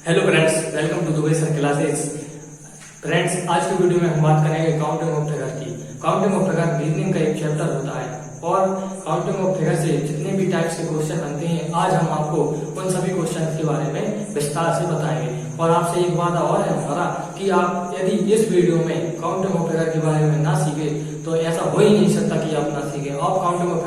Hello friends, welcome to Dubai sir classes. Friends, आज की video में हम बात करेंगे काउंटिंग ऑफ फिगर की। काउंटिंग ऑफ फिगर रीजनिंग का एक चैप्टर होता है और काउंटिंग ऑफ फिगर से जितने भी टाइप्स के क्वेश्चन बनते हैं, आज हम आपको उन सभी क्वेश्चन के बारे में विस्तार से बताएंगे। और आपसे एक वादा और है हमारा कि आप यदि इस वीडियो में काउंटिंग ऑफ फिगर के बारे में ना सीखे तो ऐसा हो ही नहीं सकता कि आप ना सीखे। आप काउंटिंग ऑफ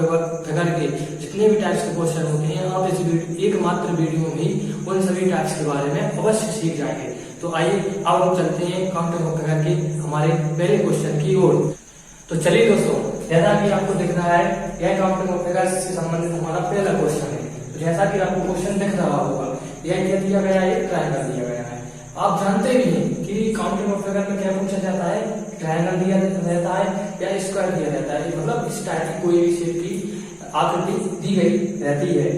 फिगर के जितने भी टाइप्स के क्वेश्चन होते हैं, आप इस एकमात्र वीडियो में ही उन सभी टाइप्स के बारे में अवश्य सीख जाएंगे। तो आइए अब हम चलते हैं काउंटिंग ऑफ फिगर के हमारे पहले क्वेश्चन की ओर। तो चलिए दोस्तों, जैसा कि आपको दिख रहा है, यह काउंटिंग ऑफ फिगर से संबंधित हमारा पहला क्वेश्चन है। तो जैसा कि आपको क्वेश्चन दिख रहा होगा, यह क्या दिया गया है, एक ट्रायंगल दिया गया है। आप जानते भी हैं कि काउंटिंग ऑफ फिगर में क्या पूछा जाता है, ट्रायंगल दिया रहता है या स्क्वायर दिया रहता है। मतलब इस टाइप की कोई भी शेप की आकृति दी गई रहती है।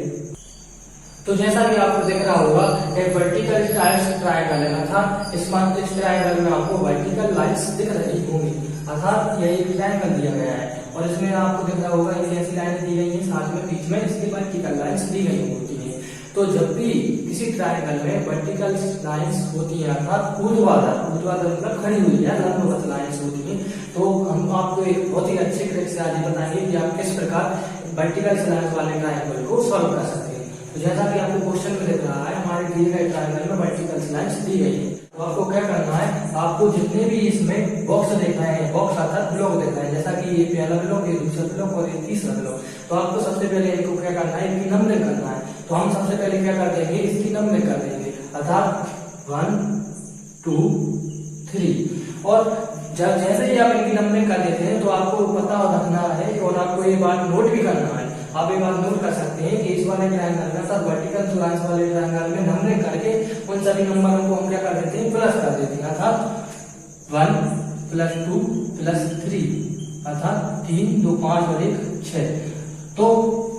तो जैसा कि आपको दिख रहा होगा, एक वर्टिकल ट्रायंगल है, अर्थात इस ट्रायंगल में आपको वर्टिकल लाइंस दिख रही होंगी, अर्थात यह एक ट्रायंगल दिया गया है। और इसमें आपको दिख रहा होगा ये ऐसी लाइन दी गई है, साथ में बीच में इसके वर्टिकल लाइंस दी गई होती है। तो जब भी किसी ट्रायंगल में वर्टिकल लाइंस होती है, अर्थात ऊर्ध्वाधर मतलब खड़ी हुई है लंबवत लाइंस होती है, तो हम आपको एक बहुत ही अच्छे ट्रिक से आज बताएंगे कि आप किस प्रकार वर्टिकल लाइंस वाले ट्रायंगल को सॉल्व कर सकते हैं। तो जैसा कि आपको क्वेश्चन में दिख रहा है, हमारे दिए गए ट्रायंगल में वर्टिकल लाइंस दी गई है। तो आपको क्या करना है, आपको जितने भी इसमें बॉक्स दिख रहे हैं, बॉक्स अर्थात ब्लॉक दिख रहे हैं, जैसा कि ये पहला ब्लॉक, ये दूसरा ब्लॉक और ये तीसरा ब्लॉक, तो आपको सबसे पहले इनको क्या करना है, इनकी नंबरिंग करना है। तो हम सबसे पहले क्या कर देंगे, इसकी नंबरिंग कर देंगे, अर्थात 1 2 3। और जब जैसे ही आप इनकी नंबरिंग कर देते हैं तो आपको पता रखना है और आपको ये बात नोट भी करना है। आप ये बात नोट कर सकते हैं कि इस वाले ट्रायंगल में, सब वर्टिकल लाइंस वाले ट्रायंगल में नंबरिंग करके उन सभी नंबरों को हम क्या कर देते हैं, प्लस कर देते हैं, अर्थात 1 + 2 + 3, अर्थात 3 2 5 और 1 6। तो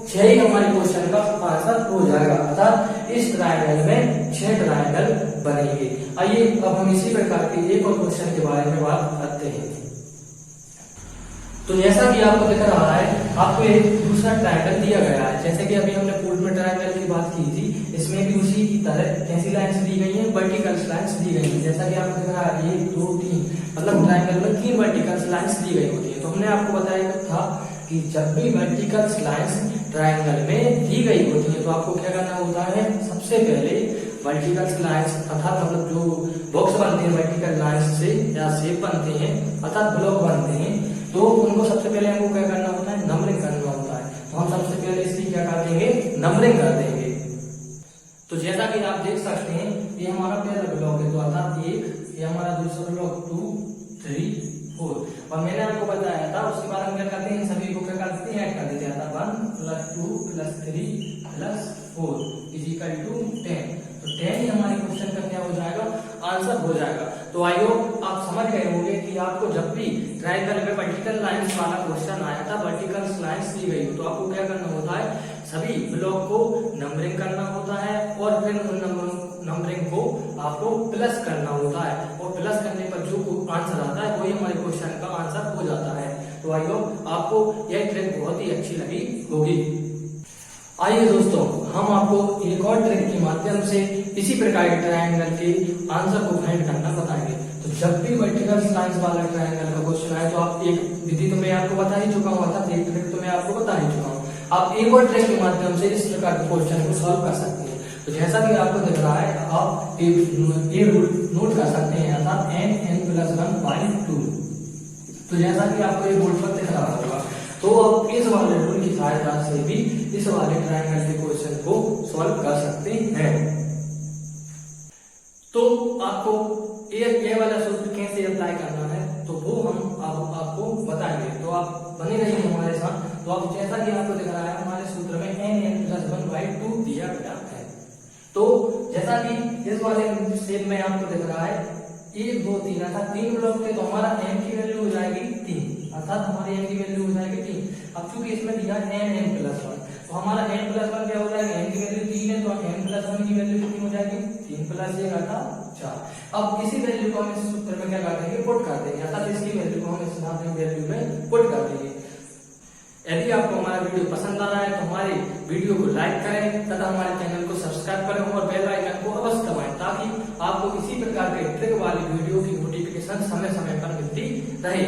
6 ही हमारे क्वेश्चन का आंसर हो जाएगा, अर्थात इस ट्रायंगल में 6 ट्रायंगल बनेंगे। आइए अब हम इसी प्रकार के एक और क्वेश्चन के बारे में बात करते हैं। तो जैसा कि आपको दिख रहा है, आपको एक दूसरा ट्रायंगल दिया गया है। जैसे कि अभी हमने पूर्व में ट्रायंगल की बात की थी, इसमें भी उसी की तरह कैसी लाइंस दी गई हैं, वर्टिकल लाइंस दी गई हैं। जैसा कि आपको दिख रहा है 1 2 3, मतलब ट्रायंगल में 3 वर्टिकल लाइंस दी गई होती है। तो हमने आपको बताया था कि जब भी वर्टिकल लाइंस ट्रायंगल में दी गई होती है तो आपको क्या करना होता है, सबसे पहले वर्टिकल लाइंस अर्थात मतलब जो बॉक्स बनते हैं वर्टिकल लाइंस से या शेप बनते हैं, अर्थात ब्लॉक बनते हैं, तो उनको सबसे पहले हमको क्या करना होता है, नंबरिंग करना होता है। तो हम सबसे पहले इसकी क्या कर देंगे, नंबरिंग कर देंगे। तो जैसा कि आप देख सकते हैं, ये हमारा पहला ब्लॉक है, तो अर्थात 1, ये हमारा दूसरा ब्लॉक 2 3 4। और मैंने आपको बताया था, उसके बाद हम क्या करते हैं, सभी को क्या करते हैं, ऐड कर देते हैं, 1 + 2 + 3 + 4 = 10। तो 10 ही हमारे क्वेश्चन का क्या हो जाएगा, आंसर हो जाएगा। तो आई होप आप समझ गए होंगे कि आपको जब भी ट्रायंगल में वर्टिकल लाइंस वाला क्वेश्चन आया था, वर्टिकल लाइंस दी गई हो, तो आपको क्या करना होता है, सभी ब्लॉक को नंबरिंग करना होता है और फिर उन नंबरिंग को आपको प्लस करना होता है। और प्लस करने पर जो आंसर आता है वही हमारे क्वेश्चन का आंसर हो जाता है। तो आई होप आपको यह ट्रिक बहुत ही अच्छी लगी होगी। आइए दोस्तों, हम आपको एक और ट्रिक के माध्यम से इसी प्रकार के ट्रायंगल के आंसर को फाइंड करना बताएंगे। तो जब भी वर्टिकल लाइंस वाला ट्रायंगल का क्वेश्चन आए तो आप एक विधि तो मैं आपको बता ही चुका हूँ, अर्थात एक ट्रिक तो मैं आपको बता ही चुका हूँ। आप एक और ट्रिक के माध्यम से इस प्रकार के क्वेश्चन को सॉल्व कर सकते हैं। तो जैसा कि आपको दिख रहा है, आप ये रूल नोट कर सकते हैं, अर्थात n+1/2। तो जैसा कि आपको ये बोर्ड पर दिख रहा होगा, तो आप इस वाले रूल की सहायता से भी इस वाले ट्रायंगल के क्वेश्चन को सॉल्व कर सकते हैं। तो आपको ये वाला सूत्र कैसे अप्लाई करना है, तो वो हम आपको बताएंगे। तो आप बने रहिए हमारे साथ। तो आप जैसा कि आपको दिख रहा है, हमारे सूत्र में n+1/2 दिया गया है। तो जैसा कि इस वाले शेप में आपको दिख रहा है, 1 2 3, अर्थात 3 ब्लॉक थे, तो हमारा n की वैल्यू हो जाएगी 3, अर्थात हमारी n की वैल्यू हो जाएगी 3। अब चूंकि इसमें दिया n+1, तो हमारा n+1 क्या हो जाएगा, n की वैल्यू 3 है, तो n+1 की वैल्यू कितनी हो जाएगी, 3 + 1 अर्थात 4। अब इसी वैल्यू को हम इस सूत्र में क्या कर देंगे, पुट कर देंगे, अर्थात इसकी वैल्यू को हम इस वैल्यू में पुट कर देंगे। यदि आपको आपको हमारा वीडियो पसंद आ रहा है तो हमारे वीडियो को लाइक करें तथा हमारे चैनल को सब्सक्राइब करें और बेल आइकन को अवश्य दबाएं ताकि आपको इसी प्रकार के ट्रिक वाली वीडियो की नोटिफिकेशन समय समय पर मिलती रहे।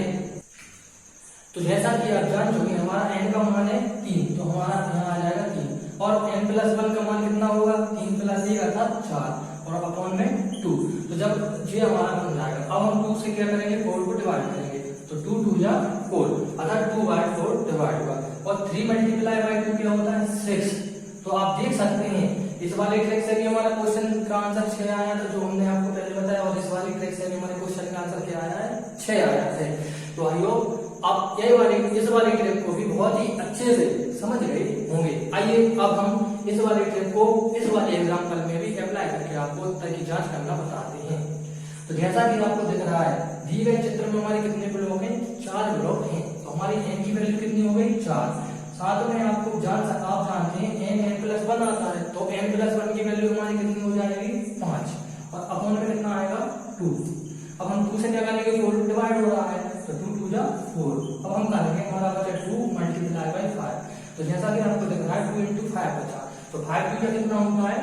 तो जैसा कि आप जान चुके हमारा n का मान है 3, तो हमारा यहाँ आ जाएगा 3 और n+1 का मान कितना होगा 3 + 1 अर्थात 4 और अपॉन में 2। तो जब ये हमारा बन जाएगा अब हम 2 से क्या करेंगे 4 को डिवाइड करेंगे तो 2 2 जा 4 अर्थात 2/4 डिवाइड होगा और 3 × 2 क्या होता है 6। तो आप देख सकते हैं इस वाले ट्रिक से भी हमारा क्वेश्चन का आंसर 6 आया था जो हमने आपको पहले बताया और इस वाली ट्रिक से भी हमारे क्वेश्चन का आंसर क्या आया है 6 आया है। तो आई होप आप इस वाली ट्रिक को भी बहुत ही अच्छे से समझ गए होंगे। आइए अब हम इस वाली ट्रिक को इस वाले एग्जाम्पल में भी अप्लाई करके आपको उत्तर की जांच करना बताते हैं। तो जैसा कि आपको दिख रहा है दिए गए चित्र में हमारे कितने ब्लॉक हैं 4 ब्लॉक हैं। तो हमारी n की वैल्यू कितनी हो गई 4। साथ में आपको आप जानते हैं n+1 आता है तो n+1 की वैल्यू हमारी कितनी हो जाएगी 5 और अपॉन में कितना आएगा 2। अब हम 2 से क्या करेंगे 4 डिवाइड हो रहा है तो 2 2 जा 4। अब हम करेंगे हमारा बचा 2 × 5। तो जैसा कि आपको दिख रहा है 2 × 5 बचा तो 5 का कितना होता है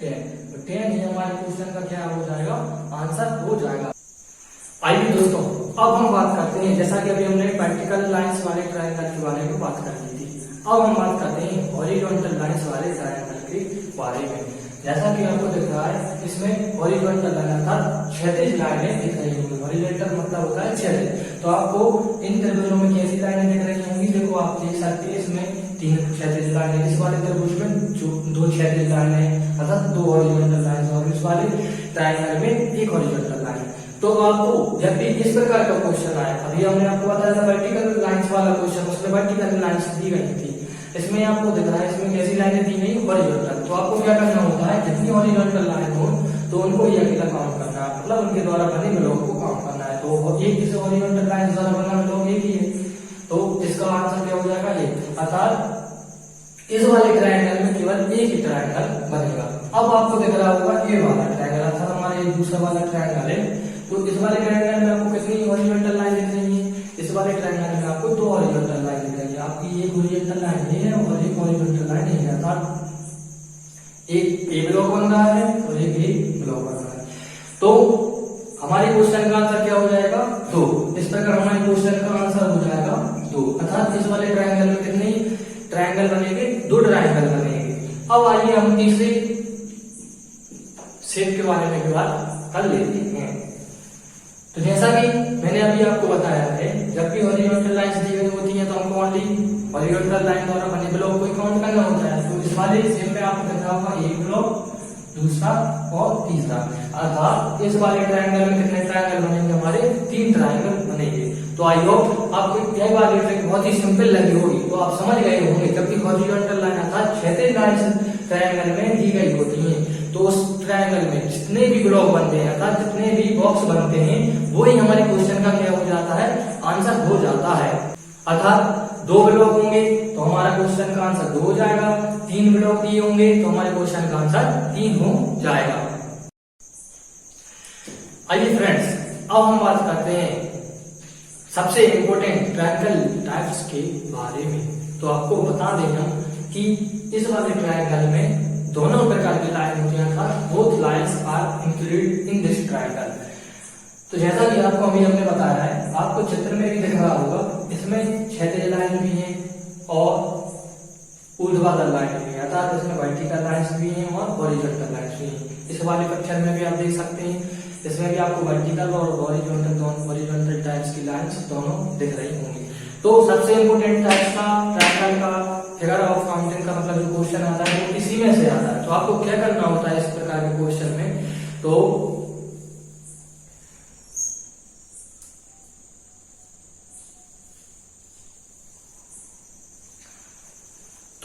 10। तो 10 ही हमारे क्वेश्चन का क्या हो जाएगा आंसर हो जाएगा। आइए दोस्तों अब हम बात करते हैं जैसा कि अभी हमने वर्टिकल लाइंस वाले ट्रायंगल के बारे में बात कर ली थी। अब हम बात करते हैं हॉरिजॉन्टल लाइंस वाले ट्रायंगल के बारे में। जैसा कि आपको दिख रहा है इसमें हॉरिजॉन्टल लाइन अर्थात क्षैतिज लाइनें दिख रही होंगी। हॉरिजॉन्टल मतलब होता है क्षैतिज। तो आपको इन त्रिभुजों में कैसी लाइनें दिख रही होंगी देखो आप देख सकते हैं इसमें 3 क्षैतिज लाइनें इस वाले त्रिभुज में 2 क्षैतिज लाइनें अर्थात 2 हॉरिजॉन्टल लाइन और इस वाले ट्रायंगल में 1 हॉरिजॉन्टल लाइन। तो आपको जब भी इस प्रकार का क्वेश्चन आए अभी हमने आपको बताया था वर्टिकल लाइंस वाला क्वेश्चन उसमें वर्टिकल लाइंस दी गई थी। इसमें आपको दिख रहा है इसमें कैसी लाइनें दी गई हॉरिजॉन्टल। तो आपको क्या करना होता है जितनी हॉरिजॉन्टल लाइन हो तो उनको ये अकेला काउंट करना है मतलब उनके द्वारा बने ब्लॉक को काउंट करना है। तो एक इस हॉरिजॉन्टल लाइन द्वारा बना ब्लॉक एक ही है तो इसका आंसर क्या हो जाएगा ये अर्थात इस वाले ट्रायंगल में केवल एक ही ट्रायंगल बनेगा। अब आपको दिख रहा होगा ये वाला ट्रायंगल अर्थात हमारा ये दूसरा वाला ट्रायंगल है। तो इस वाले ट्रायंगल में आपको कितनी हॉरिजॉन्टल लाइन दिख रही है इस वाले ट्रायंगल में आपको 2 हॉरिजॉन्टल लाइन दिख रही है। आपकी एक हॉरिजॉन्टल लाइन है और एक हॉरिजॉन्टल लाइन है अर्थात एक ए ब्लॉक बन रहा है और एक बी ब्लॉक बन रहा है। तो हमारे क्वेश्चन का आंसर क्या हो जाएगा 2। इस प्रकार हमारे क्वेश्चन का आंसर हो जाएगा 2 अर्थात इस वाले ट्रायंगल में कितने ट्रायंगल बनेंगे 2 ट्रायंगल बनेंगे। अब आइए हम तीसरे शेप के बारे में बात कर लेते हैं। तो जैसा कि मैंने अभी आपको बताया है जब भी हॉरिजॉन्टल लाइंस दी गई होती हैं तो हमको ओनली हॉरिजॉन्टल लाइन द्वारा बने ब्लॉक को काउंट करना होता है। तो इस वाले शेप में आपको दिख रहा होगा एक ब्लॉक दूसरा और तीसरा अर्थात इस वाले ट्रायंगल में कितने ट्रायंगल बनेंगे हमारे 3 ट्रायंगल बनेंगे। तो आई होप आपको यह वाली ट्रिक बहुत ही सिंपल लगी होगी। तो आप समझ गए होंगे जबकि हॉरिजॉन्टल लाइन अर्थात क्षैतिज लाइन ट्रायंगल में दी गई होती है तो उस ट्रायंगल में जितने भी ब्लॉक बनते हैं अर्थात जितने भी बॉक्स बनते हैं वही हमारे क्वेश्चन का क्या हो जाता है आंसर हो जाता है। अर्थात 2 ब्लॉक होंगे तो हमारा क्वेश्चन का आंसर 2 हो जाएगा। 3 ब्लॉक दिए होंगे तो हमारे क्वेश्चन का आंसर 3 हो जाएगा। आइए फ्रेंड्स अब हम बात करते हैं सबसे इम्पोर्टेंट ट्रायंगल टाइप्स के बारे में। तो आपको बता दें हम कि इस वाले ट्रायंगल में दोनों प्रकार की लाइन होती है अर्थात both lines are included in this triangle. तो जैसा कि आपको अभी हमने बताया है आपको चित्र में भी दिख रहा होगा इसमें क्षैतिज लाइन भी है और ऊर्ध्वाधर लाइन भी है अर्थात इसमें वर्टिकल लाइंस भी हैं और हॉरिजॉन्टल लाइंस भी हैं। इस वाले पिक्चर में भी आप देख सकते हैं इसमें भी आपको वर्टिकल और हॉरिजॉन्टल टाइप्स की लाइंस दोनों दिख रही होंगी। तो सबसे इम्पोर्टेंट टाइप का ट्रायंगल का फिगर ऑफ काउंटिंग का मतलब जो क्वेश्चन आता है वो इसी में से आता है। तो आपको क्या करना होता है इस प्रकार के क्वेश्चन में तो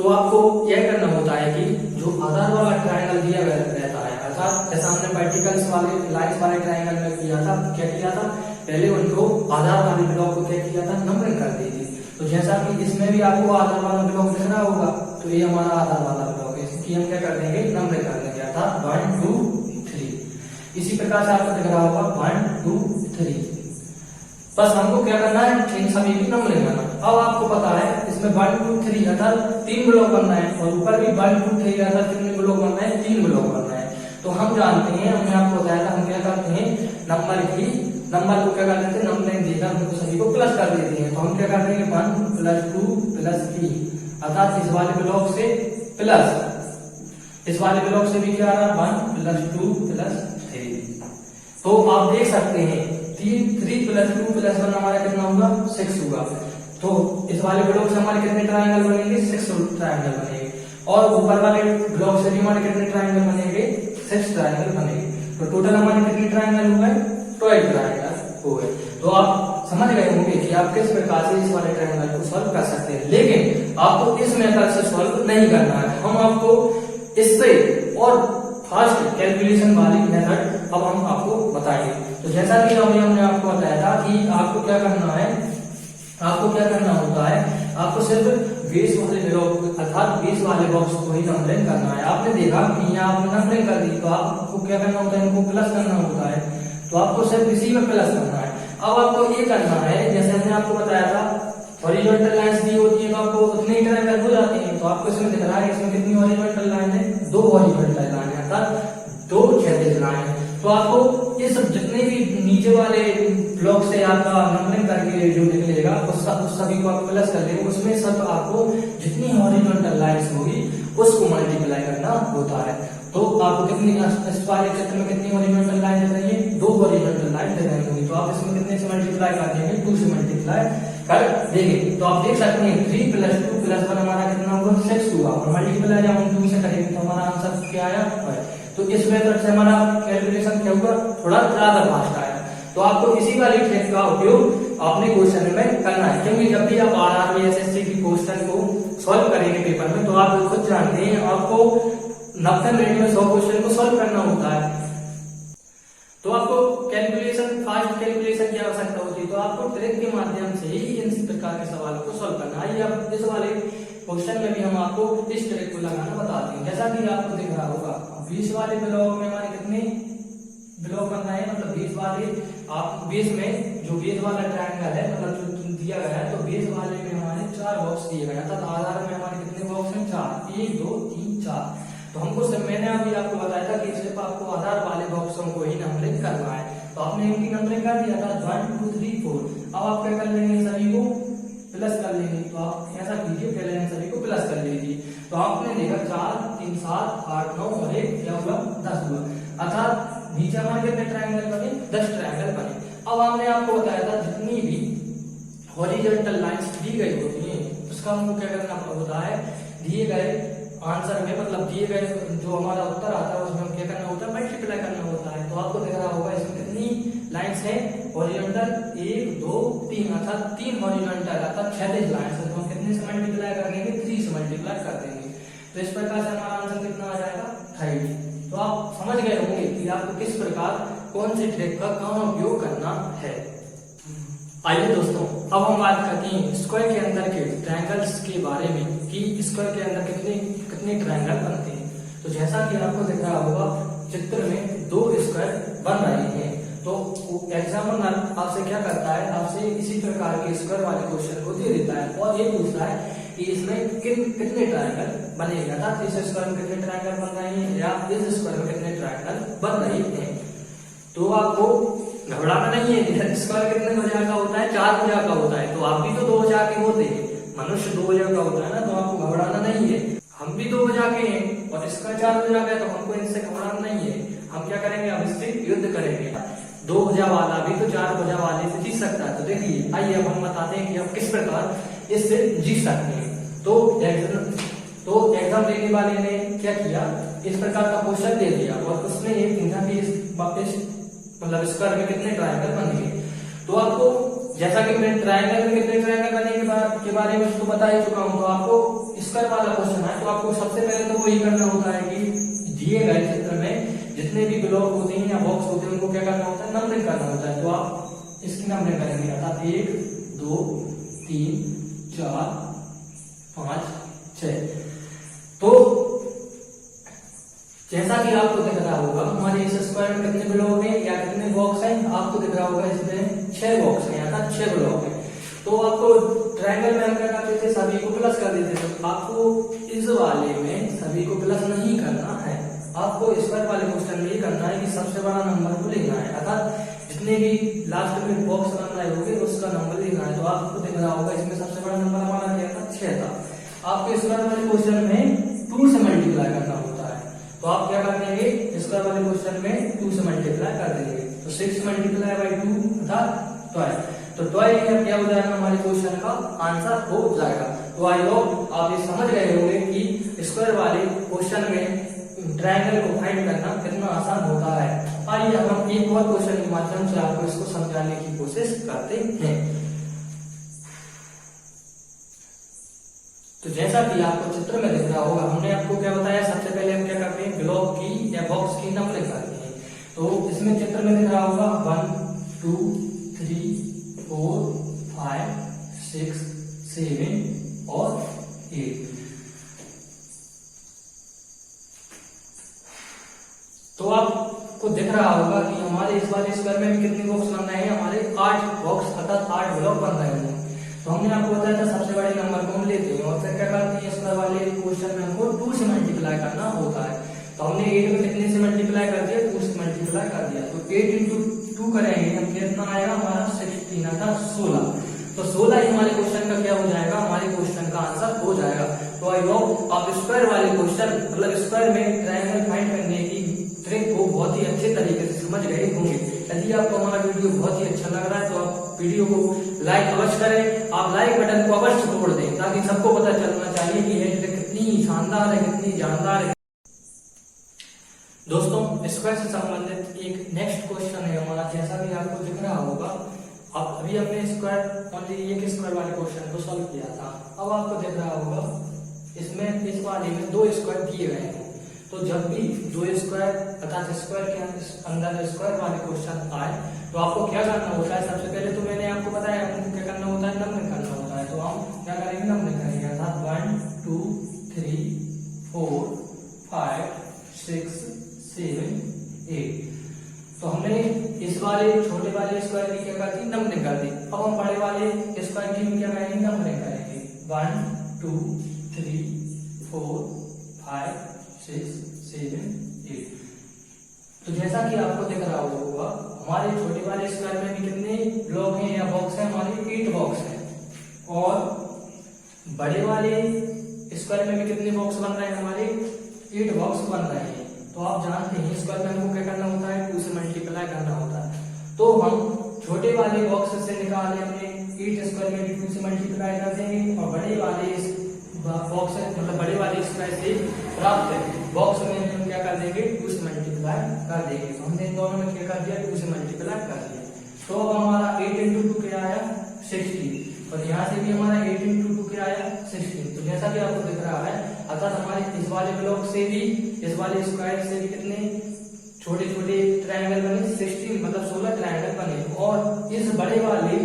आपको यह करना होता है कि जो आधार वाला ट्रायंगल दिया रहता है अर्थात जैसा हमने वर्टिकल्स वाले लाइंस वाले ट्रायंगल में किया था क्या किया था पहले उनको आधार वाले ब्लॉक को क्या किया था नंबरिंग कर दी थी। तो जैसा कि इसमें भी आपको आधार वाला ब्लॉक दिख रहा होगा तो ये हमारा आधार वाला ब्लॉक है इसकी हम क्या कर देंगे नंबरिंग कर देंगे अर्थात 1 2 3। इसी प्रकार से आपको दिख रहा होगा 1 2 3। बस हमको क्या करना है इन सभी की नंबरिंग करना। अब आपको पता है इस इसमें 1 2 3 अर्थात 3 ब्लॉक बनना है, और ऊपर भी 1 2 3 अर्थात कितने ब्लॉक बनना है, 3 ब्लॉक बनना है। तो हम जानते हैं, हमने आपको बताया था, हम क्या करते हैं, नंबर को क्या कर देते हैं, नंबर देगा हमको सभी को प्लस कर देते हैं। तो हम क्या कर देंगे 1 + 2 + 3 अर्थात इस वाले ब्लॉक से प्लस इस वाले ब्लॉक से भी क्या आ रहा है 1 + 2 + 3। तो आप देख सकते हैं 3 + 2 + 1 हमारा कितना होगा 6 होगा। तो इस वाले ब्लॉक से हमारे कितने ट्रायंगल बनेंगे 6 ट्रायंगल बनेंगे, और ऊपर वाले ब्लॉक से भी हमारे कितने ट्रायंगल बनेंगे 6 ट्रायंगल बनेंगे। तो टोटल हमारे कितने ट्रायंगल हो गए 12 ट्रायंगल हो गए। तो आप समझ गए होंगे कि आप किस प्रकार से इस वाले ट्रायंगल को सॉल्व कर सकते हैं, लेकिन आपको इस मेथड से सॉल्व नहीं करना है। हम आपको इससे और फास्ट कैलकुलेशन वाली मेथड अब हम आपको बताएंगे। तो जैसा कि हमने आपको बताया था कि आपको क्या करना है, आपको क्या करना होता है, आपको सिर्फ बेस वाले ब्लॉक अर्थात बेस वाले बॉक्स को ही नंबरिंग करना है। आपने देखा कि यहाँ आपने नंबरिंग कर दी, तो आपको क्या करना होता है, इनको प्लस करना होता है। तो आपको सिर्फ इसी में प्लस करना है। अब आपको ये करना है, जैसे हमने आपको बताया था हॉरिजॉन्टल लाइंस दी होती है तो आपको उतने ही ट्रायंगल हो जाते हैं। तो आपको इसमें दिख रहा है, इसमें कितनी हॉरिजॉन्टल लाइन है 2 हॉरिजॉन्टल लाइन है अर्थात 2 क्षैतिज लाइन है। तो आपको ये सब जितने भी नीचे वाले ब्लॉक से आपका नंबरिंग करके जो निकलेगा उस सभी को आप प्लस कर लेंगे, उसमें सब आपको जितनी हॉरिजॉन्टल लाइंस होगी उसको मल्टीप्लाई करना होता है। तो आपको कितनी इस वाले चित्र में कितनी हॉरिजॉन्टल लाइन दिख रही है 2 हॉरिजॉन्टल लाइन दिख रही होगी। तो आप इसमें कितने से मल्टीप्लाई कर देंगे 2 से मल्टीप्लाई कर देंगे। तो आप देख सकते हैं 3 + 2 + 1 हमारा कितना होगा 6 हुआ, और मल्टीप्लाई जब हम 2 से करेंगे तो हमारा आंसर क्या आया 5। तो इस मेथड से हमारा कैलकुलेशन क्या होगा थोड़ा ज्यादा फास्ट आया। तो आपको इसी वाली ट्रिक का उपयोग अपने क्वेश्चन में करना है, क्योंकि जब भी आप आरआरबी एसएससी की क्वेश्चन को सॉल्व करेंगे पेपर में, तो आप खुद जानते हैं आपको 90 मिनट में 100 क्वेश्चन को सॉल्व करना होता है। तो आपको कैलकुलेशन फास्ट कैलकुलेशन की आवश्यकता होती है, तो आपको ट्रिक के माध्यम से ही इन प्रकार के सवालों को सॉल्व करना है। अब इस वाले क्वेश्चन में भी हम आपको इस ट्रिक को लगाना बताते हैं। जैसा कि आपको दिख रहा होगा 20 वाले ब्लॉक में हमारे कितने ब्लॉक बनना है, मतलब 20 वाले आप बेस में जो बेस वाला ट्रायंगल है मतलब जो दिया गया है, तो बेस वाले में हमारे 4 बॉक्स दिए गए हैं, अर्थात आधार में हमारे कितने बॉक्स हैं 4 1 2 3 4। तो हमको मैंने अभी आपको बताया था कि सिर्फ आपको आधार वाले बॉक्सों को ही नंबरिंग करना है। तो आपने इनकी नंबरिंग कर दिया था 1 2 3 4। अब आप क्या कर लेंगे सभी को प्लस कर लेंगे। तो आप ऐसा कीजिए, पहले इन सभी को प्लस कर लीजिए। तो आपने देखा 4 3 7 8 9 और 1 क्या हुआ 10 हुआ, अर्थात नीचे हमारे कितने ट्रायंगल बने 10 ट्रायंगल बने। अब हमने आपको बताया था जितनी भी हॉरिजॉन्टल लाइंस दी गई होती हैं उसका हमको क्या करना होता है, दिए गए आंसर में मतलब दिए गए जो हमारा उत्तर आता है उसमें क्या करना होता है मल्टीप्लाई करना होता है। तो आपको दिख रहा होगा इसमें कितनी लाइंस है हॉरिजॉन्टल 1 2 3 अर्थात 3 हॉरिजॉन्टल अर्थात क्षैतिज लाइंस है। तो हम कितने से मल्टीप्लाई कर देंगे 3 से मल्टीप्लाई कर देंगे। तो इस प्रकार से हमारा आंसर कितना आ जाएगा 30। तो आप समझ गए होंगे कि आपको किस प्रकार कौन से ट्रिक का कहाँ उपयोग करना है। आइए दोस्तों अब हम बात करते हैं स्क्वायर के अंदर के ट्रायंगल्स के बारे में कि स्क्वायर के अंदर कितने ट्रायंगल बनते हैं। तो जैसा कि आपको दिख रहा होगा चित्र में 2 स्क्वायर बन रहे हैं। तो एग्जामिनर आपसे क्या करता है, आपसे इसी प्रकार के स्क्वायर वाले क्वेश्चन को दे देता है और ये पूछता है कि इसमें कितने ट्रायंगल बनेगा, अर्थात इस स्क्वायर में कितने ट्रायंगल बन रहे हैं या इस स्क्वायर में कितने ट्रायंगल बन रहे हैं। तो आपको घबराना नहीं है, स्क्वायर कितने भुजा का होता है 4 भुजा का होता है। तो आप भी तो 2 भुजा के होते हैं, मनुष्य 2 भुजा का होता है ना, तो आपको घबराना नहीं है। हम भी 2 भुजा के हैं और इसका 4 भुजा का है, तो हमको इनसे घबराना नहीं है। हम क्या करेंगे अब इससे युद्ध करेंगे। 2 भुजा वाला भी तो 4 भुजा वाले से जीत सकता है। तो देखिए आइए अब हम बताते हैं कि आप किस प्रकार इससे जीत सकते हैं। तो एग्जाम देने वाले ने क्या किया, इस प्रकार का क्वेश्चन दे दिया और उसने ये पूछा कि वापस मतलब स्क्वायर में कितने ट्रायंगल बनेंगे। तो आपको जैसा कि मैं ट्रायंगल में कितने ट्रायंगल बनेंगे के बारे में उसको बता ही चुका हूं। तो आपको स्क्वायर वाला क्वेश्चन है, तो आपको सबसे पहले तो वही करना होता है कि दिए गए चित्र में जितने भी ब्लॉक होते हैं या बॉक्स होते हैं उनको क्या करना होता है नंबरिंग करना होता है। तो आप इसकी नंबरिंग करेंगे अर्थात 1 2 3 4 5 6। तो जैसा कि आपको दिख रहा होगा हमारे इस स्क्वायर में कितने ब्लॉक हैं या कितने बॉक्स हैं, आपको दिख रहा होगा इसमें 6 बॉक्स हैं अर्थात 6 ब्लॉक हैं। तो आपको ट्रायंगल में हम क्या करते थे, सभी को प्लस कर देते थे। तो आपको इस वाले में सभी को प्लस नहीं करना है, आपको स्क्वायर वाले क्वेश्चन में ये करना है कि सबसे बड़ा नंबर को लेना है, अर्थात जितने भी लास्ट में बॉक्स बन रहे होंगे उसका नंबर लेना है। तो आपको दिख रहा होगा इसमें सबसे बड़ा नंबर हमारा क्या था, 6 था। आपको स्क्वायर वाले क्वेश्चन में 2 से मल्टीप्लाई करना होता है, तो आप क्या कर देंगे, स्क्वायर वाले क्वेश्चन में 2 से मल्टीप्लाई कर देंगे। तो 6 मल्टीप्लाई बाई 2 अर्थात 12, तो 12 क्या हो जाएगा, हमारे क्वेश्चन का आंसर हो जाएगा। तो आई होप आप ये समझ गए होंगे कि स्क्वायर वाले क्वेश्चन में ट्रायंगल को फाइंड करना कितना आसान होता है। आइए अब हम एक और क्वेश्चन के माध्यम से आपको इसको समझाने की कोशिश करते हैं। तो जैसा कि आपको चित्र में दिख रहा होगा, हमने आपको क्या बताया, सबसे पहले हम क्या करते हैं, ब्लॉक की या बॉक्स की नंबरिंग करते हैं। तो इसमें चित्र में दिख रहा होगा 1 2 3 4 5 6 7 और 8। तो आपको दिख रहा होगा कि हमारे इस वाले स्क्वायर में भी कितने बॉक्स बन रहे हैं, हमारे 8 बॉक्स अर्थात 8 ब्लॉक बन रहे हैं। तो हमने आपको बताया था सबसे बड़े नंबर को हम लेते हैं और फिर क्या करते हैं, स्क्वायर वाले क्वेश्चन में हमको 2 से मल्टीप्लाई करना होता है। तो हमने 8 में कितने से मल्टीप्लाई कर दिया, 2 से मल्टीप्लाई कर दिया। तो 8 इंटू 2 करेंगे हम, कितना आएगा हमारा 16 अर्थात 16। तो 16 ही हमारे क्वेश्चन का क्या हो जाएगा, हमारे क्वेश्चन का आंसर हो जाएगा। तो आई होप आप स्क्वायर वाले क्वेश्चन मतलब स्क्वायर में ट्रायंगल फाइंड करने की ट्रिक को बहुत ही अच्छे तरीके से समझ गए होंगे। यदि आपको हमारा वीडियो बहुत ही अच्छा लग रहा है तो आप वीडियो को लाइक अवश्य करें, आप लाइक बटन को अवश्य तोड़ दें ताकि सबको पता चलना चाहिए कि ये ट्रिक कितनी शानदार है, कितनी जानदार है। दोस्तों, स्क्वायर से संबंधित एक नेक्स्ट क्वेश्चन है हमारा, जैसा कि आपको दिख रहा होगा। अब अभी हमने स्क्वायर ओनली एक स्क्वायर वाले क्वेश्चन को सॉल्व किया था। अब आपको दिख रहा होगा इसमें इस वाले में 2 स्क्वायर दिए गए हैं। तो जब भी 2 स्क्वायर अर्थात स्क्वायर के अंदर स्क्वायर वाले क्वेश्चन आए तो आपको क्या करना होता है, सबसे पहले तो मैंने आपको बताया हमको क्या करना होता है, नंबरिंग करना होता है। तो हम क्या करेंगे, नंबरिंग करेंगे अर्थात 1 2 3 4 5 6 7 8। तो हमने इस वाले छोटे वाले स्क्वायर की क्या कर दी, नंबरिंग कर दी। अब हम बड़े वाले स्क्वायर की क्या करेंगे, नंबरिंग करेंगे 1 2 3 4 5 6 7 8। तो जैसा कि आपको दिख रहा होगा हमारे छोटे वाले स्क्वायर में भी कितने ब्लॉक हैं या बॉक्स हैं, हमारे 8 बॉक्स हैं। और बड़े वाले स्क्वायर में भी कितने बॉक्स बन रहे हैं, हमारे 8 बॉक्स बन रहे हैं। तो आप जानते हैं स्क्वायर में हमको क्या करना होता है, 2 से मल्टीप्लाई करना होता है। तो हम छोटे वाले बॉक्स से निकाले हमने 8 स्क्वायर में भी 2 से मल्टीप्लाई कर देंगे और बड़े वाले बॉक्स मतलब बड़े वाले स्क्वायर से प्राप्त बॉक्स में हम क्या कर देंगे, 2 से मल्टीप्लाई कर देंगे। तो हमने इन दोनों में क्या कर दिया, 2 से मल्टीप्लाई कर दिया। तो अब हमारा 8 इंटू 2 क्या आया, 16। और यहाँ से भी हमारा 8 इंटू 2 क्या आया, 16। तो जैसा कि आपको दिख रहा है अर्थात हमारे इस वाले ब्लॉक से भी इस वाले स्क्वायर से भी कितने छोटे छोटे ट्रायंगल बने, 16 मतलब 16 ट्रायंगल बने। और इस बड़े वाले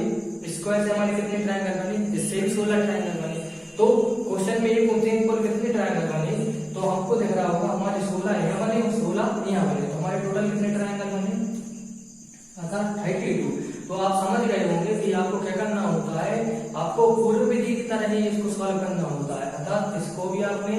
स्क्वायर से हमारे कितने ट्रायंगल बने, इससे भी 16 ट्रायंगल बने। तो क्वेश्चन में ये पूछते हैं कुल कितने ट्रायंगल बने, तो हमको दिख रहा होगा हमारे 16 यहाँ बने और 16 यहाँ बने। तो हमारे टोटल कितने ट्रायंगल बने, अर्थात 32। तो आप समझ गए होंगे कि आपको क्या करना होता है, आपको पूर्व विधि की तरह ही इसको सॉल्व करना होता है। अर्थात इसको भी आपने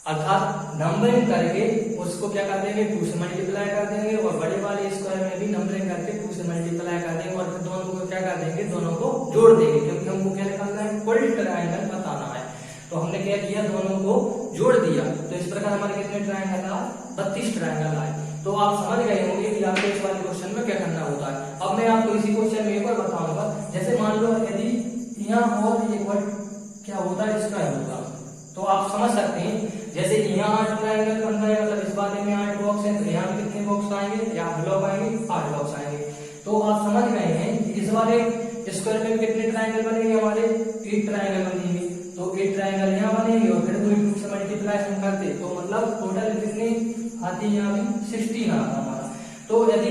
अर्थात नंबरिंग करके उसको क्या कर देंगे, 2 से मल्टीप्लाई कर देंगे और बड़े वाले स्क्वायर में भी नंबरिंग करके 2 से मल्टीप्लाई कर देंगे और फिर दोनों को क्या कर देंगे, दोनों को जोड़ देंगे क्योंकि हमको क्या निकालना है, फुल ट्रायंगल बताना है। तो हमने क्या किया, दोनों को जोड़ दिया। तो इस प्रकार हमारे कितने ट्रायंगल आए, 32 ट्रायंगल आए। तो आप समझ गए होंगे कि आपको इस वाले क्वेश्चन में क्या करना होता है। अब मैं आपको इसी क्वेश्चन में एक बार बताऊंगा। जैसे मान लो यदि यहाँ और एक वर्ड क्या होता है, स्क्वायर होता, तो आप समझ सकते हैं जैसे यहाँ 8 ट्रायंगल बन रहा है मतलब इस वाले में 8 बॉक्स है, तो यहाँ पे कितने बॉक्स आएंगे, यहाँ ब्लॉक आएंगे, 8 बॉक्स आएंगे। तो आप समझ गए हैं कि इस वाले स्क्वायर में कितने ट्रायंगल बनेंगे, हमारे 8 ट्रायंगल बनेंगे। तो 8 ट्रायंगल यहाँ बनेंगे और फिर 2 से मल्टीप्लाई करते तो मतलब टोटल कितने आती है, यहाँ भी 16 आता हमारा। तो यदि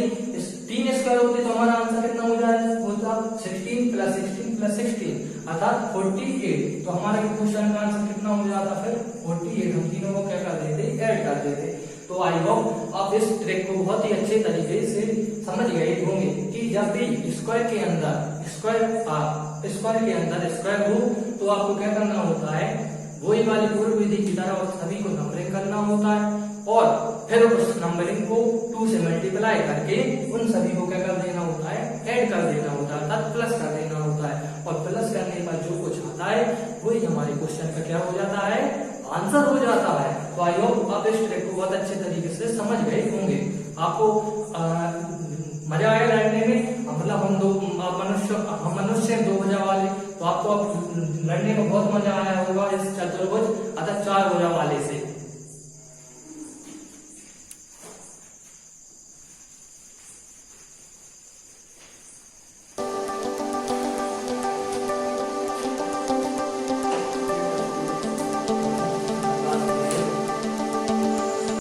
3 स्क्वायर होते तो हमारा आंसर कितना हो जाए, होता 16 + 16 + 16 अर्थात 48। तो हमारे क्वेश्चन का आंसर कितना हो जाता फिर 48। हम तीनों को क्या कर देते, ऐड कर देते। तो आई होप आप इस ट्रिक को बहुत ही अच्छे तरीके से समझ गए होंगे कि जब भी स्क्वायर के अंदर स्क्वायर हो तो आपको क्या करना होता है, वही वाली पूर्व विधि की तरह सभी को नंबरिंग करना होता है और फिर उस नंबरिंग को 2 से मल्टीप्लाई करके उन सभी को क्या कर देना होता है, ऐड कर देना होता है, अर्थात प्लस कर देना होता है। और प्लस करने पर जो कुछ आता है वही हमारे क्वेश्चन का क्या हो जाता है, आंसर हो जाता है। तो आई होप आप इस ट्रिक को बहुत अच्छे तरीके से समझ गए होंगे। आपको मजा आया लड़ने में, मतलब हम मनुष्य 2 भुजा वाले, तो आपको अब लड़ने में बहुत मजा आया होगा इस चतुर्भुज अर्थात 4 भुजा वाले से।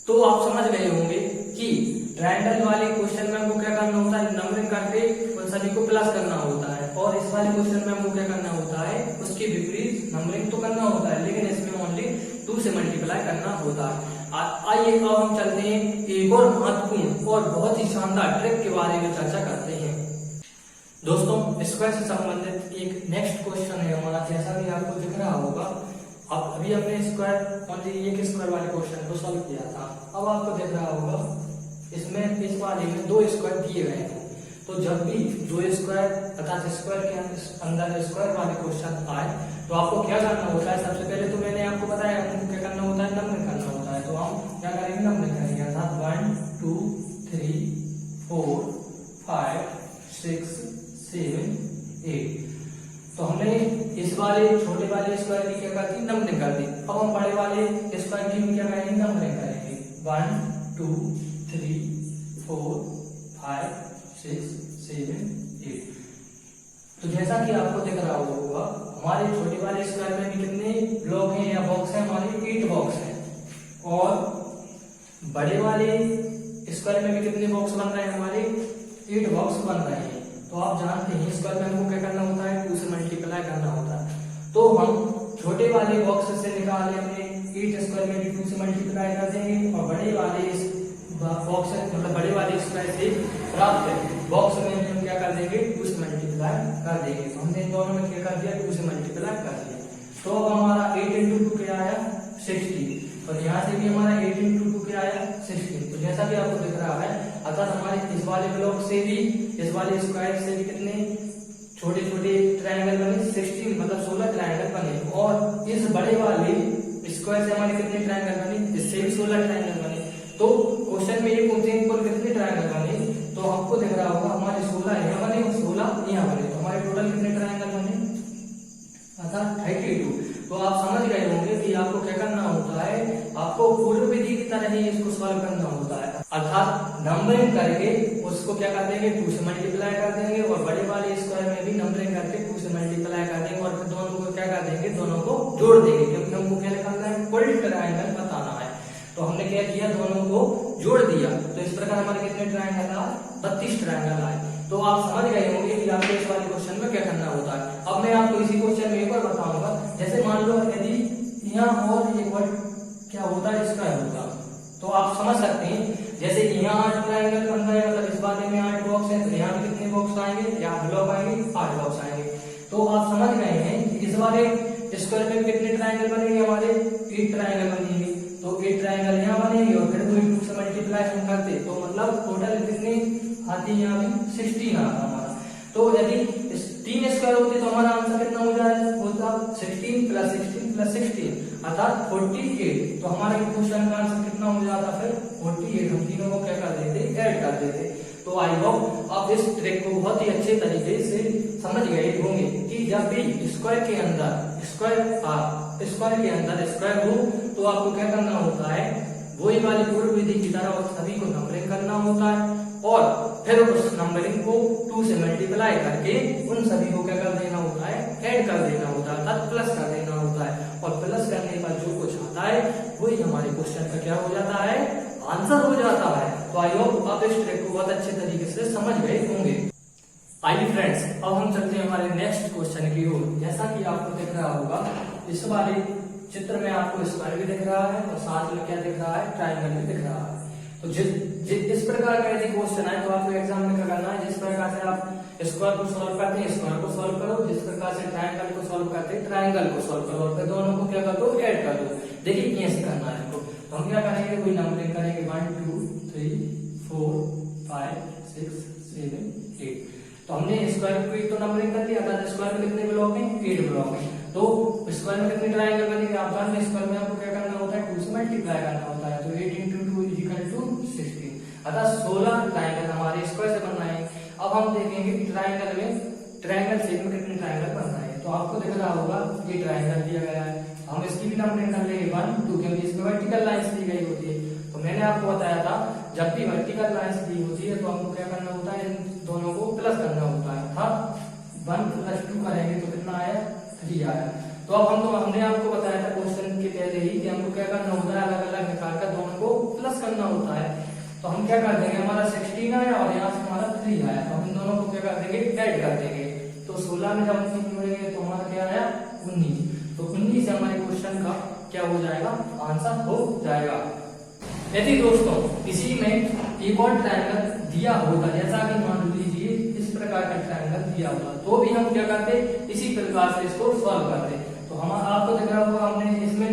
तो आप समझ गए होंगे कि ट्रायंगल वाले क्वेश्चन में हमको क्या करना होता है, नंबरिंग करके उन सभी को प्लस करना होता है, और इस वाले क्वेश्चन में हमको क्या करना होता है, उसके विपरीत नंबरिंग तो करना होता है, लेकिन इसमें ओनली 2 से मल्टीप्लाई करना होता है। आइए अब हम चलते हैं एक और महत्वपूर्ण और बहुत ही शानदार ट्रिक के बारे में चर्चा करते हैं। दोस्तों, स्क्वायर से संबंधित एक नेक्स्ट क्वेश्चन है हमारा, जैसा कि आपको दिख रहा होगा। अब अभी हमने स्क्वायर ओनली एक स्क्वायर वाले क्वेश्चन को सॉल्व किया था। अब आपको दिख रहा होगा इसमें इस वाले में 2 स्क्वायर दिए गए हैं। तो जब भी 2 स्क्वायर अर्थात स्क्वायर के अंदर स्क्वायर वाले क्वेश्चन आए तो आपको क्या करना होता है, सबसे पहले तो मैंने आपको बताया हमको क्या करना होता है, नंबरिंग करना होता है। तो हम क्या करेंगे, नंबरिंग करेंगे, अर्थात 1 2 3 4 5 6 7 8। तो हमने इस वाले छोटे वाले स्क्वायर की क्या कर दी, नंबरिंग कर दी। अब हम बड़े वाले स्क्वायर की क्या करेंगे, नंबरिंग करेंगे, 1 2 3 4 5 6 7 8। तो जैसा कि आपको दिख रहा होगा हमारे छोटे वाले स्क्वायर में भी कितने ब्लॉक हैं या बॉक्स हैं, हमारे 8 बॉक्स हैं, और बड़े वाले स्क्वायर में भी कितने बॉक्स बन रहे हैं, हमारे 8 बॉक्स बन रहे हैं। तो आप जानते हैं स्क्वायर में हमको क्या करना होता है, 2 से मल्टीप्लाई करना होता है। तो हम छोटे वाले बॉक्स से निकाले हमने 8 स्क्वायर में भी 2 से मल्टीप्लाई कर देंगे, और बड़े वाले बॉक्स मतलब बड़े वाले स्क्वायर से प्राप्त बॉक्स में हम क्या कर देंगे, 2 से मल्टीप्लाई कर देंगे। तो हमने इन दोनों में क्या कर दिया, 2 से मल्टीप्लाई कर दिया। तो अब हमारा 8 × 2 क्या आया, 16, और यहाँ से भी हमारा 8 × 2 क्या आया, 16। तो जैसा कि आपको दिख रहा है, अर्थात हमारे इस वाले ब्लॉक से भी इस वाले स्क्वायर से भी कितने छोटे छोटे ट्रायंगल बने, 16 मतलब 16 ट्रायंगल बने, और इस बड़े वाले स्क्वायर से हमारे कितने ट्रायंगल बने, इससे भी 16 ट्रायंगल बने। तो क्वेश्चन में ये पूछते हैं कुल कितने ट्रायंगल बने, तो आपको दिख रहा होगा हमारे 16 यहाँ बने और 16 यहाँ बने, तो हमारे टोटल कितने ट्रायंगल बने, अर्थात 32। तो आप समझ गए होंगे कि आपको क्या करना होता है, आपको पूर्व विधि की तरह ही इसको सॉल्व करना होता है, अर्थात नंबरिंग करके उसको क्या कर देंगे, 2 से मल्टीप्लाई कर देंगे, और बड़े वाले स्क्वायर में भी नंबरिंग करके 2 से मल्टीप्लाई कर देंगे, और फिर दोनों को क्या कर देंगे, दोनों को जोड़ देंगे, क्योंकि हमको क्या निकालना है, फुल ट्रायंगल बताना है। तो हमने क्या किया, दोनों को जोड़ दिया। तो इस प्रकार हमारे कितने ट्रायंगल आए, 32 ट्रायंगल आए। तो आप समझ गए होंगे कि आपको इस वाले क्वेश्चन में क्या करना होता है। अब मैं आपको इसी क्वेश्चन में एक और बताऊंगा, जैसे मान लो यदि यहाँ और एक वर्ड क्या होता है, स्क्वायर होता, तो आप समझ सकते हैं जैसे यहाँ 8 ट्रायंगल बन रहा है, मतलब इस वाले में 8 बॉक्स है, तो यहाँ भी कितने बॉक्स आएंगे, यहाँ ब्लॉक आएंगे, 8 बॉक्स आएंगे। तो आप समझ गए हैं कि इस वाले स्क्वायर में कितने ट्रायंगल बनेंगे, हमारे 8 ट्रायंगल बनेंगे। तो 8 ट्रायंगल यहाँ बनेंगे, और फिर 2 से मल्टीप्लाई करते, तो मतलब टोटल कितने आती है, यहाँ भी 16 आता हमारा। तो यदि 3 स्क्वायर होते तो हमारा आंसर कितना हो जाए, होता 16 + 16 + 16 अर्थात 48। तो हमारे क्वेश्चन का आंसर कितना हो जाता फिर 48। हम तीनों को क्या कर देते, ऐड कर देते। तो आई होप आप इस ट्रिक को बहुत ही अच्छे तरीके से समझ गए होंगे कि जब भी स्क्वायर के अंदर स्क्वायर हो तो आपको क्या करना होता है, वही वाली पूर्व विधि की तरह सभी को नंबरिंग करना होता है, और फिर उस नंबरिंग को 2 से मल्टीप्लाई करके उन सभी को क्या कर देना होता है, ऐड कर देना होता है, अर्थात प्लस कर देना होता है। और प्लस करने पर जो कुछ आता है वही हमारे क्वेश्चन का क्या हो जाता है, आंसर हो जाता है। तो आई होप आप इस ट्रिक को बहुत अच्छे तरीके से समझ गए होंगे। आइए फ्रेंड्स, अब हम चलते हैं हमारे नेक्स्ट क्वेश्चन की ओर। जैसा कि आपको दिख रहा होगा, इस वाले चित्र में आपको स्क्वायर भी दिख रहा है और साथ में क्या दिख रहा है, ट्राइंगल भी दिख रहा है। तो इस प्रकार का यदि क्वेश्चन है तो आपको एग्जाम में क्या करना है, जिस प्रकार से आप स्क्वायर को सॉल्व करते हैं स्क्वायर को सॉल्व करो, जिस प्रकार से ट्राइंगल को सॉल्व करते हैं ट्राइंगल को सॉल्व करो, और फिर दोनों को क्या कर दो, ऐड कर दो। देखिए कैसे करना है इनको। तो हम क्या करेंगे, कोई नंबरिंग करेंगे 1 2 3 4 5 6 7 8। तो हमने स्क्वायर को तो नंबरिंग कर दिया था, स्क्वायर में कितने ब्लॉक हैं, 8 ब्लॉक हैं। तो स्क्वायर में कितने ट्राइंगल बनेंगे आप जानते हैं, स्क्वायर में आपको क्या करना होता है, 2 से मल्टीप्लाई करना होता है। तो 8 × 2 = 16, अतः 16 ट्राइंगल हमारे स्क्वायर से बनना है। अब हम देखेंगे कि ट्राइंगल शेप में कितने ट्राइंगल बनना है। तो आपको दिख रहा होगा ये ट्राइंगल दिया गया है, हम इसकी भी नंबरिंग कर लेंगे 1 2, क्योंकि इसमें वर्टिकल लाइंस दी गई होती है। तो मैंने आपको बताया था, जब भी वर्टिकल लाइंस दी होती है तो हमको क्या करना होता है, इन दोनों को प्लस करना होता है। था 1 + 2 करेंगे तो कितना आया, 3 आया। तो अब हमने आपको बताया था क्वेश्चन के पहले ही कि हमको क्या करना होता है, अलग अलग निकाल कर दोनों को प्लस करना होता है। तो हम क्या कर देंगे, हमारा 16 आया और यहाँ से हमारा 3 आया, तो हम इन दोनों को क्या कर देंगे, ऐड कर देंगे। तो 16 में जब 3 जोड़ेंगे तो हमारा क्या आया, 19। तो 19 से हमारे क्वेश्चन का क्या हो जाएगा, आंसर हो जाएगा। यदि दोस्तों इसी में एक और ट्रायंगल दिया होता, जैसा कि मान लीजिए इस प्रकार का ट्रायंगल दिया होता, तो भी हम क्या करते, इसी प्रकार से इसको सॉल्व करते। तो हम आपको दिख रहा होगा, हमने इसमें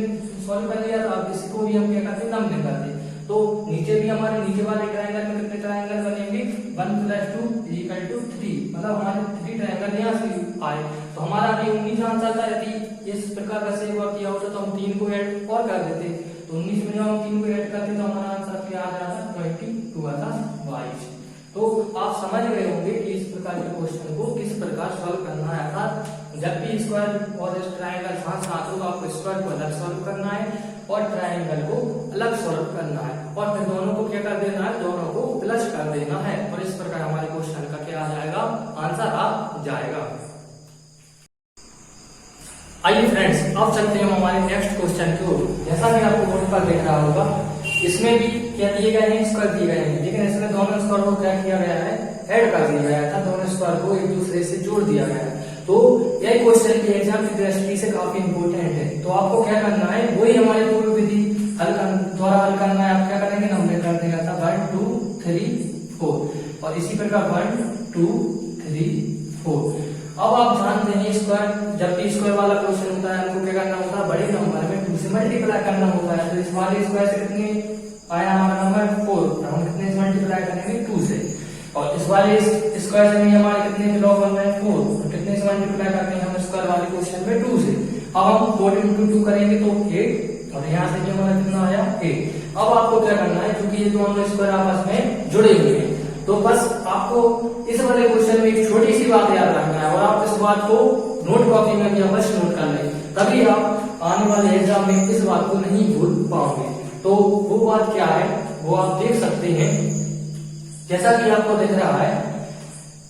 सॉल्व कर लिया था, अब इसको भी हम क्या करते, नंबरिंग करते। तो नीचे भी हमारे नीचे वाले ट्रायंगल में कितने ट्रायंगल बनेंगे, 1 + 2 = 3, मतलब हमारे 3 ट्रायंगल यहाँ से आए। तो हमारा अभी 19 आंसर था। यदि इस प्रकार का सेव किया होता तो हम 3 को ऐड और कर देते। तो 19 में जब हम 3 को ऐड करते तो हमारा आंसर क्या आ जाता, 22 आता 22। तो आप समझ गए होंगे कि इस प्रकार के क्वेश्चन को किस प्रकार सॉल्व करना है। अर्थात जब भी स्क्वायर और ट्रायंगल साथ साथ हो तो आपको स्क्वायर को अलग सॉल्व करना है और ट्रायंगल को अलग सॉल्व करना है, और फिर दोनों को क्या कर देना है, दोनों को प्लस कर देना है, और इस प्रकार हमारे क्वेश्चन का क्या आ जाएगा, आंसर आ जाएगा। आइए फ्रेंड्स, अब चलते हैं हमारे नेक्स्ट क्वेश्चन की ओर। जैसा कि आपको बोर्ड पर दिख रहा होगा, इसमें भी क्या दिए गए हैं, स्क्वायर दिए गए हैं, लेकिन इसमें दोनों स्क्वायर को क्या किया गया है, ऐड कर दिया गया था, दोनों स्क्वायर को एक दूसरे से जोड़ दिया गया है। तो यह क्वेश्चन की एग्जाम की दृष्टि से काफी इंपोर्टेंट है। तो आपको क्या करना है, वही हमारी पूर्व विधि द्वारा हल करना है। आप क्या करेंगे, नंबर कर देगा था 1 2 3 4, और इसी प्रकार 1 2 3 4। अब आप जानते हैं स्क्वायर, जब भी स्क्वायर वाला क्वेश्चन होता है हमको क्या करना होता है, बड़े नंबर में 2 से मल्टीप्लाई करना होता है। तो इस वाले स्क्वायर से कितने आया हमारा नंबर 4, हम कितने से मल्टीप्लाई करेंगे, 2 से। और इस वाले स्क्वायर से हमारे कितने ब्लॉक बन रहे हैं, 4, तो कितने से मल्टीप्लाई करते हैं हम स्क्वायर वाले क्वेश्चन में, 2 से। अब हम 4 × 2 करेंगे तो 8, और यहाँ से भी हमारा कितना आया, 8। अब आपको क्या करना है, क्योंकि ये दोनों स्क्वायर आपस में जुड़े हुए हैं, तो बस आपको इस वाले क्वेश्चन में एक छोटी सी बात याद रखना है, और आप इस बात को नोट कॉपी में भी अवश्य नोट कर लें, तभी आप आने वाले एग्जाम में इस बात को नहीं भूल पाओगे। तो वो बात क्या है, वो आप देख सकते हैं। जैसा कि आपको दिख रहा है,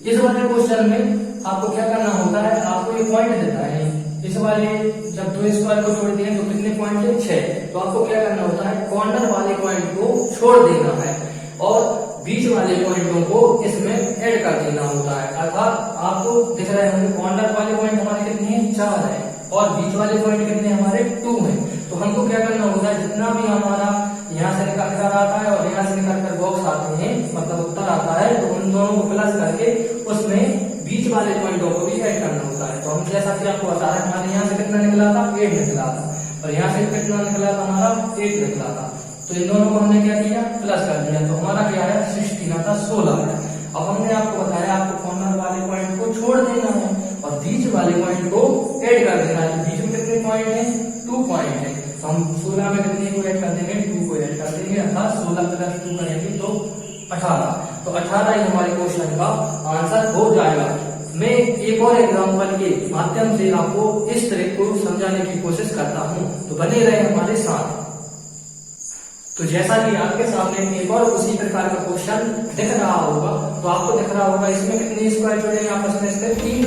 इस वाले क्वेश्चन में आपको क्या करना होता है, आपको ये पॉइंट देता है, इस वाले जब 2 स्क्वायर को छोड़ दिए तो कितने पॉइंट है, 6। तो आपको क्या करना होता है, कॉर्नर वाले पॉइंट को छोड़ देना है और बीच वाले पॉइंटों को इसमें ऐड कर देना होता है। अर्थात आपको दिख रहे होंगे कॉर्नर वाले पॉइंट हमारे कितने हैं, 4 है, और बीच वाले पॉइंट कितने हमारे 2 हैं। तो हमको क्या करना होता है, जितना भी हमारा यहाँ से निकल कर आता है और यहाँ से निकल कर बॉक्स आते हैं, मतलब उत्तर आता है, तो उन दोनों को प्लस करके उसमें बीच वाले पॉइंटों को भी ऐड करना होता है। तो हम जैसा कि आपको बता रहे हैं, हमारे यहाँ से कितना निकला था, 8 निकला था, और यहाँ से कितना निकला था, हमारा 8 निकला था। तो इन दोनों को हमने क्या किया, प्लस कर दिया, तो हमारा क्या है, 16 था, 16 है। अब हमने आपको बताया आपको कॉर्नर वाले पॉइंट को छोड़ देना है और बीच वाले पॉइंट को ऐड कर देना है। बीच में कितने पॉइंट है, 2 पॉइंट है, तो हम 16 में कितने को ऐड कर देंगे, 2 को ऐड कर देंगे, अर्थात 16 + 2 करेंगे तो 18। तो 18 ही हमारे क्वेश्चन का आंसर हो जाएगा। मैं एक और एग्जाम्पल के माध्यम से आपको इस तरह को समझाने की कोशिश करता हूँ, तो बने रहे हमारे साथ। तो जैसा कि आपके सामने एक और उसी प्रकार का क्वेश्चन दिख रहा होगा, तो आपको दिख रहा होगा इसमें कितने स्क्वायर जुड़े हैं आपस में, इसमें 3।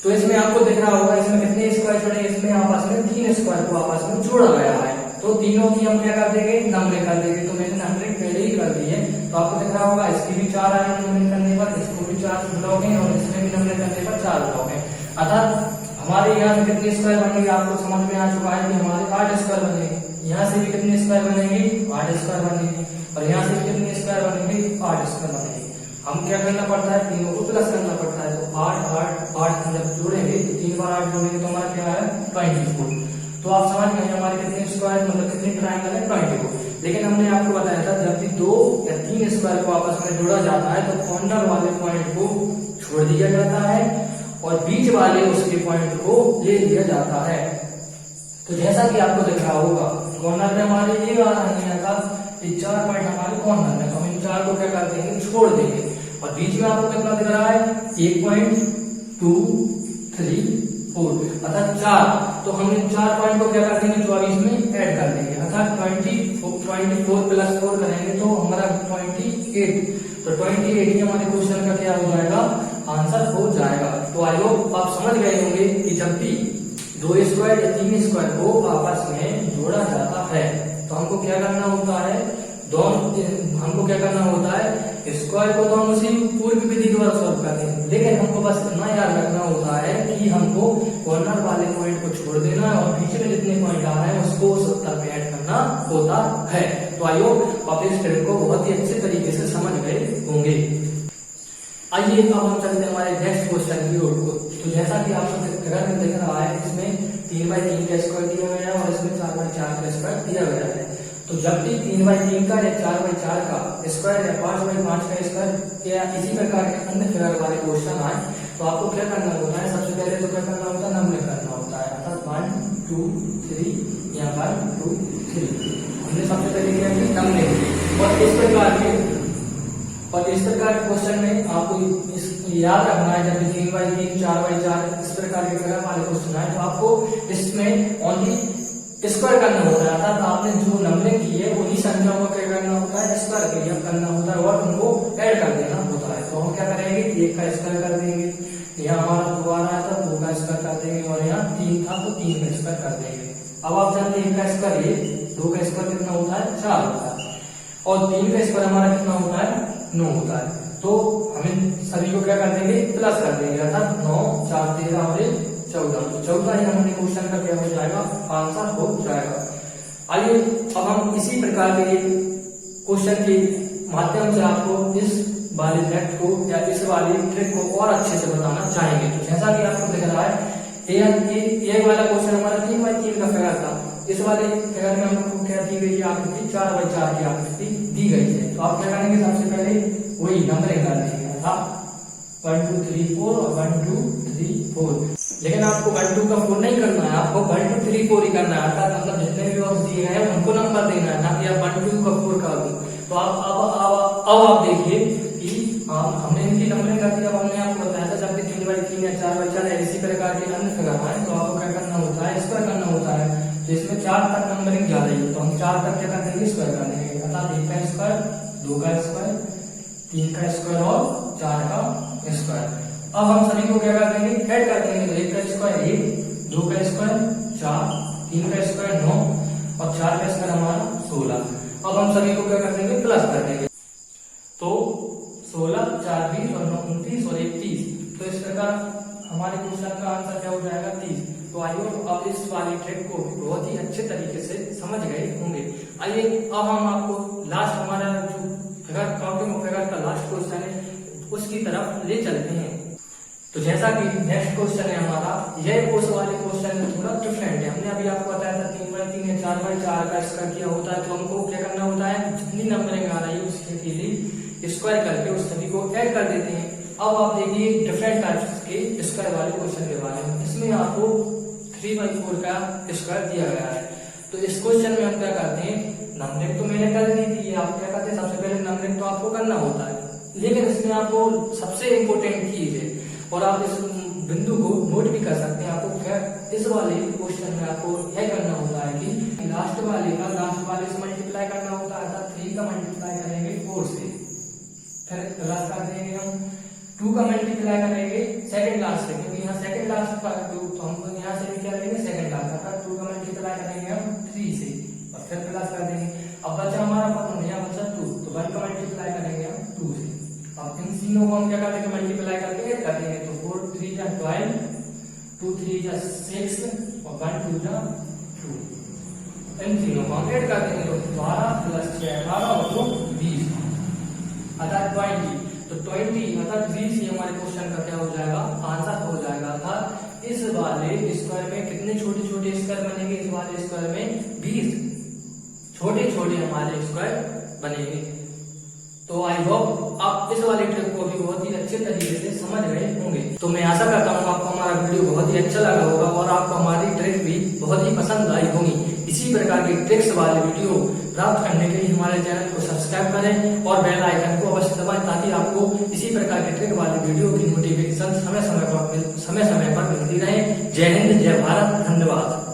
तो इसमें आपको दिख रहा होगा इसमें कितने स्क्वायर जुड़े हैं, इसमें आपस में 3 स्क्वायर को आपस में जोड़ा गया है। तो तीनों की हम क्या कर देंगे, नंबरिंग कर देंगे। तो मैंने नंबरिंग पहले ही कर करती है। तो आपको दिख रहा होगा इसकी भी 4 आए नंबरिंग करने पर, इसको भी 4 ब्लॉक है और इसमें भी नंबरिंग करने पर 4 ब्लॉक है। अर्थात हमारे यहाँ से कितने स्क्वायर बनेंगे आपको समझ में आ चुका है कि हमारे 8 स्क्वायर बनेंगे। यहाँ से भी कितने स्क्वायर बनेंगे 8 स्क्वायर बनेंगे और यहाँ से भी कितने स्क्वायर बनेंगे 8 स्क्वायर बनेंगे। हम क्या करना पड़ता है तीनों को प्लस करना पड़ता है। तो 8 8 8 हम जब जोड़ेंगे तो 3 बार 8 जोड़ेंगे तो हमारा क्या है 24। तो आप समझ गए हमारे कितने स्क्वायर मतलब कितने ट्रायंगल है 24। लेकिन हमने आपको बताया था जब भी 2 या 3 स्क्वायर को आपस में जोड़ा जाता है तो कॉर्नर वाले पॉइंट को छोड़ दिया जाता है और बीच वाले उसके पॉइंट को ले लिया जाता है। तो जैसा कि आपको दिख रहा होगा कॉर्नर में हमारे ये वाला नहीं आता, ये 4 पॉइंट हमारे कॉर्नर में, तो हम इन 4 को क्या कर देंगे छोड़ देंगे और बीच में आपको कितना दिख रहा है 1 पॉइंट 2 3 4 अर्थात 4। तो हम इन 4 पॉइंट को क्या कर देंगे 24 में ऐड कर देंगे अर्थात 24 प्लस 4 करेंगे तो हमारा 28। तो 28 ही हमारे क्वेश्चन का क्या हो जाएगा आंसर हो जाएगा। तो आई होप आप समझ गए होंगे कि जब भी 2 स्क्वायर या 3 स्क्वायर को आपस में जोड़ा जाता है तो हमको क्या करना होता है हमको क्या करना होता है स्क्वायर को तो हम उसी पूर्व विधि द्वारा सॉल्व करते हैं, लेकिन हमको बस इतना याद रखना होता है कि हमको कॉर्नर वाले पॉइंट को छोड़ देना है और बीच में जितने पॉइंट आ रहे हैं उसको उस उत्तर में ऐड करना होता है। तो आई होप आप इस ट्रिक को बहुत ही अच्छे तरीके से समझ गए होंगे। आइए अब हम चलते हैं हमारे नेक्स्ट क्वेश्चन की ओर को। तो जैसा कि आपको फिगर में दिख रहा है इसमें 3x3 का स्क्वायर दिया गया है और इसमें 4x4 का स्क्वायर दिया गया है। तो जब भी 3x3 का या 4x4 का स्क्वायर या 5x5 का स्क्वायर या इसी प्रकार के अन्य फिगर वाले क्वेश्चन आए तो आपको क्या करना होता है सबसे पहले तो क्या करना होता है नंबरिंग करना होता है अर्थात 1 2 3 या 1 2 3 हमने सबसे पहले क्या की नंबरिंग। और इस प्रकार के क्वेश्चन में आपको याद रखना है जब 3x3 4x4 इस प्रकार के फिगर वाले क्वेश्चन आए तो आपको इसमें ओनली स्क्वायर करना होता है अर्थात आपने जो नंबरिंग की है उन्हीं संख्याओं का क्या करना होता है स्क्वायर के लिए करना होता है और उनको ऐड कर देना होता है। तो हम क्या करेंगे 1 का स्क्वायर कर देंगे, यहाँ हमारा 2 आ रहा था 2 का स्क्वायर कर देंगे और यहाँ 3 था तो 3 का स्क्वायर कर देंगे। अब आप जानते हैं 1 का स्क्वायर ये 2 का स्क्वायर कितना होता है 4 होता है और 3 का स्क्वायर हमारा कितना होता है 9 होता है। तो हमें सभी को क्या कर देंगे प्लस कर देंगे अर्थात 9 4 13 और 14। तो 14 ही हमारे क्वेश्चन का क्या हो जाएगा आंसर हो जाएगा। आइए अब हम इसी प्रकार के क्वेश्चन के माध्यम से आपको इस वाले फैक्ट को या इस वाली ट्रिक को और अच्छे से बताना चाहेंगे। तो जैसा कि आपको दिख रहा है एक वाला क्वेश्चन हमारा 3x3 का फिगर था, इस वाले फिगर में हमको क्या दी गई आकृति 4x4 की आकृति दी गई है। तो आप क्या करेंगे सबसे पहले वही नंबरिंग कर देंगे अर्थात 1 2 3 4 और 1 2 3 4। लेकिन आपको 1 2 का 4 नहीं करना है, आपको 1 2 3 4 ही करना है अर्थात मतलब जितने भी बॉक्स दिए हैं उनको नंबर देना है ना कि आप 1 2 का 4 कर दो। तो अब आप देखिए कि हमने इनकी नंबरिंग कर दिया। हमने आपको बताया था जब भी 3x3 या 4x4 इसी प्रकार के अन्य फिगर आए तो आपको क्या करना होता है स्क्वायर करना होता है। तो इसमें 4 तक नंबरिंग जा रही है तो हम 4 तक क्या कर देंगे स्क्वायर कर देंगे अर्थात 1 का स्क्वायर 2 का स्क्वायर 3 का स्क्वायर और 4 का स्क्वायर। अब हम सभी को क्या कर देंगे ऐड कर देंगे। तो 1 का स्क्वायर 1 2 का स्क्वायर 4 3 का स्क्वायर 9 और 4 का स्क्वायर हमारा 16। अब हम सभी को क्या कर देंगे प्लस कर देंगे। तो 16 4 20 और 9 29 और 1 30। तो इस प्रकार हमारे क्वेश्चन का आंसर क्या हो जाएगा 30। तो आइए अब इस वाली ट्रिक को बहुत ही अच्छे तरीके से समझ गए होंगे। आइए अब हम आपको लास्ट हमारा जो फिगर काउंटिंग ऑफ फिगर का लास्ट क्वेश्चन है उसकी तरफ ले चलते हैं। तो जैसा कि नेक्स्ट क्वेश्चन है हमारा यह उस वाले क्वेश्चन में थोड़ा डिफरेंट है। हमने अभी आपको बताया था 3x3 या 4x4 का स्क्वायर किया होता है तो हमको क्या करना होता है जितनी नंबरिंग आ रही है उसके लिए स्क्वायर करके उस सभी को ऐड कर देते हैं। अब आप देखिए डिफरेंट टाइप्स के स्क्वायर वाले क्वेश्चन के बारे में। इसमें आपको 3/4 का स्क्वायर दिया गया है। तो इस क्वेश्चन में हम क्या करते हैं नंबरिंग तो मैंने कर दी थी, आप क्या करते हैं सबसे पहले नंबरिंग तो आपको करना होता है लेकिन इसमें आपको सबसे इम्पोर्टेंट चीज है और आप इस बिंदु को नोट भी कर सकते हैं। आपको क्या इस वाले क्वेश्चन में आपको यह करना होता है कि लास्ट वाले से मल्टीप्लाई करना होता है अर्थात 3 का मल्टीप्लाई करेंगे 4 से, फिर प्लस कर देंगे हम 2 का मल्टीप्लाई करेंगे सेकंड लास्ट से क्योंकि यहाँ सेकंड लास्ट का 2 तो हम यहाँ से भी क्या करेंगे सेकंड लास्ट अर्थात 2 का मल्टीप्लाई करेंगे हम 3 से और फिर प्लस कर देंगे। अब बचा हमारा यहाँ बचा 2 तो 1 का तीनों को हम क्या कर देंगे, मल्टीप्लाई करके ऐड कर देंगे। तो 4 3 जा 12, 2 3 जा 6 और 1 2 जा 2। इन तीनों को हम ऐड कर देंगे तो 12 प्लस 6 18 और 2 20 अर्थात 20। तो 20 अर्थात 20 ये हमारे क्वेश्चन का क्या हो जाएगा, आंसर हो जाएगा। अर्थात इस वाले स्क्वायर में कितने छोटे छोटे स्क्वायर बनेंगे, इस वाले स्क्वायर में 20 छोटे छोटे हमारे स्क्वायर बनेंगे। तो आई होप आप इस वाले ट्रिक को भी बहुत ही अच्छे तरीके से समझ गए होंगे। तो मैं आशा करता हूँ आपको हमारा वीडियो बहुत ही अच्छा लगा होगा और आपको हमारी ट्रिक भी बहुत ही पसंद आई होगी। इसी प्रकार की ट्रिक्स वाले वीडियो प्राप्त करने के लिए हमारे चैनल को सब्सक्राइब करें और बेल आइकन को अवश्य दबाएं ताकि आपको इसी प्रकार के ट्रिक वाले वीडियो की नोटिफिकेशन समय समय पर मिलती रहे। जय हिंद, जय भारत, धन्यवाद।